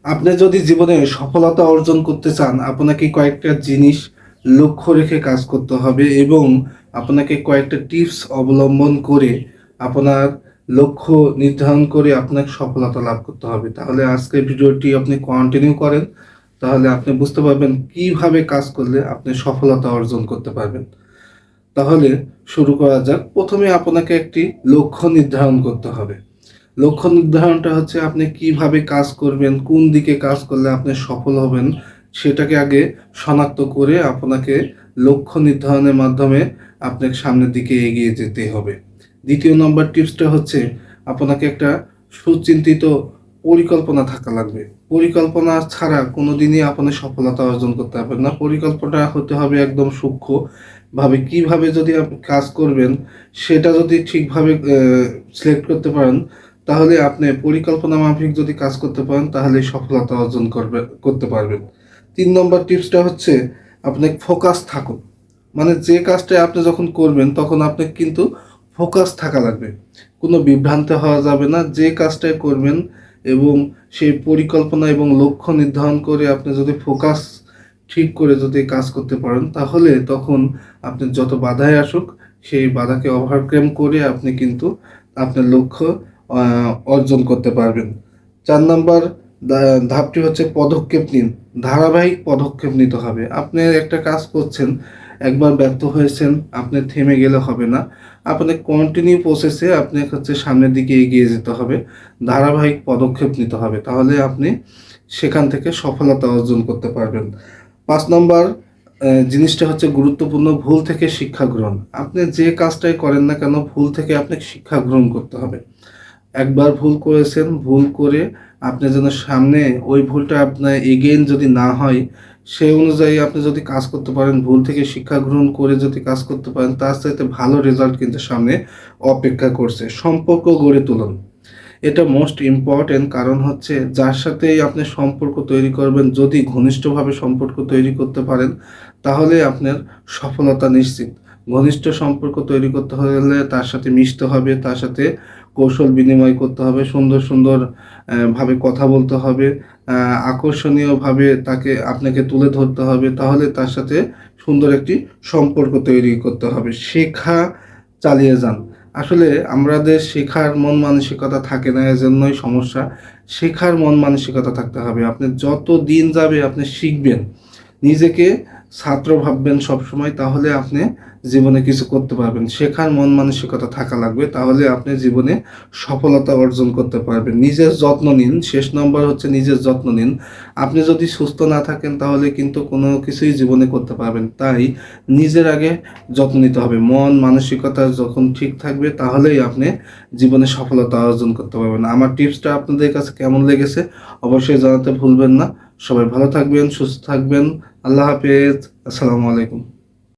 আপনি যদি জীবনে সফলতা অর্জন করতে চান, আপনাকে কয়েকটা জিনিস লক্ষ্য রেখে কাজ করতে হবে এবং আপনাকে কয়েকটা টিপস অবলম্বন করে আপনার লক্ষ্য নির্ধারণ করে আপনাকে সফলতা লাভ করতে হবে। তাহলে আজকের ভিডিওটি আপনি কন্টিনিউ করেন, তাহলে আপনি বুঝতে পারবেন কিভাবে কাজ করলে আপনি সফলতা অর্জন করতে পারবেন। তাহলে শুরু করা যাক। প্রথমে আপনাকে একটি লক্ষ্য নির্ধারণ করতে হবে। লক্ষ্য নির্ধারণটা হচ্ছে আপনি কিভাবে কাজ করবেন, কোন দিকে কাজ করলে আপনি সফল হবেন সেটাকে আগে শনাক্ত করে আপনাকে লক্ষ্য নির্ধারণের মাধ্যমে আপনাকে সামনের দিকে এগিয়ে যেতে হবে। দ্বিতীয় নম্বর টিপসটা হচ্ছে আপনাকে একটা সুচিন্তিত পরিকল্পনা থাকা লাগবে। পরিকল্পনা ছাড়া কোনোদিনই আপনি সফলতা অর্জন করতে পারবেন না। পরিকল্পনা হতে হবে একদম সূক্ষ্ম ভাবে, কিভাবে যদি আপনি কাজ করবেন সেটা যদি ঠিকভাবে সিলেক্ট করতে পারেন, তাহলে আপনি পরিকল্পনা মাফিক যদি কাজ করতে পারেন তাহলে সফলতা অর্জন করতে পারবেন। ৩ নম্বর টিপসটা হচ্ছে আপনি ফোকাস থাকুন। মানে যে কাজটা আপনি যখন করবেন তখন আপনি কিন্তু ফোকাস থাকা লাগবে, কোনো বিভ্রান্ত হওয়া যাবে না। যে কাজটাই করবেন এবং সেই পরিকল্পনা এবং লক্ষ্য নির্ধারণ করে আপনি যদি ফোকাস ঠিক করে যদি কাজ করতে পারেন, তাহলে তখন আপনি যত বাধাই আসুক সেই বাধাকে ওভারকাম করে আপনি কিন্তু আপনার লক্ষ্য অর্জন করতে পারবেন। ৪ নম্বর ধাপটি হচ্ছে পদক্ষেপ নিন। ধারাবাহিক পদক্ষেপ নিতে হবে। আপনি একটা কাজ করছেন, একবার ব্যর্থ হয়েছেন, আপনি থেমে গেলে হবে না। আপনি কন্টিনিউ প্রসেসে আপনি হচ্ছে সামনের দিকে এগিয়ে যেতে হবে, ধারাবাহিক পদক্ষেপ নিতে হবে, তাহলে আপনি সেখান থেকে সফলতা অর্জন করতে পারবেন। ৫ নম্বর জিনিসটা হচ্ছে গুরুত্বপূর্ণ, ভুল থেকে শিক্ষা গ্রহণ। আপনি যে কাজটাই করেন না কেন, ভুল থেকে আপনাকে শিক্ষা গ্রহণ করতে হবে। একবার ভুল করেছেন, ভুল করে আপনি যেন সামনে ওই ভুলটা আপনার এগেইন যদি না হয় সেই অনুযায়ী আপনি যদি কাজ করতে পারেন, ভুল থেকে শিক্ষা গ্রহণ করে যদি কাজ করতে পারেন, তার চাইতে ভালো রেজাল্ট কিন্তু সামনে অপেক্ষা করছে। সম্পর্ক গড়ে তুলুন, এটা মোস্ট ইম্পর্টেন্ট। কারণ হচ্ছে যার সাথেই আপনি সম্পর্ক তৈরি করবেন, যদি ঘনিষ্ঠভাবে সম্পর্ক তৈরি করতে পারেন তাহলে আপনার সফলতা নিশ্চিত। ঘনিষ্ঠ সম্পর্ক তৈরি করতে হলে তার সাথে মিশতে হবে, তার সাথে কৌশল বিনিময় করতে হবে, সুন্দর সুন্দর ভাবে কথা বলতে হবে, আকর্ষণীয়ভাবে আপনাকে তুলে ধরতে হবে, তাহলে তার সাথে সুন্দর একটি সম্পর্ক তৈরি করতে হবে। শেখা চালিয়ে যান। আসলে আমাদের শেখার মন মানসিকতা থাকে না, এজন্যই সমস্যা। শেখার মন মানসিকতা থাকতে হবে। আপনি যত দিন যাবে আপনি শিখবেন, নিজেকে ছাত্র ভাববেন সবসময়, তাহলে আপনি জীবনে কিছু করতে পারবেন। শেখার মন মানসিকতা থাকা লাগবে, তাহলে আপনি জীবনে সফলতা অর্জন করতে পারবেন। নিজের যত্ন নিন। শেষ নম্বর হচ্ছে নিজের যত্ন নিন। আপনি যদি সুস্থ না থাকেন তাহলে কিন্তু কোনো কিছুই জীবনে করতে পারবেন। তাই নিজের আগে যত্ন নিতে হবে। মন মানসিকতা যখন ঠিক থাকবে তাহলেই আপনি জীবনে সফলতা অর্জন করতে পারবেন। আমার টিপসটা আপনাদের কাছে কেমন লেগেছে অবশ্যই জানাতে ভুলবেন না। সবাই ভালো থাকবেন, সুস্থ থাকবেন। আল্লাহ হাফেজ। আসসালামু আলাইকুম।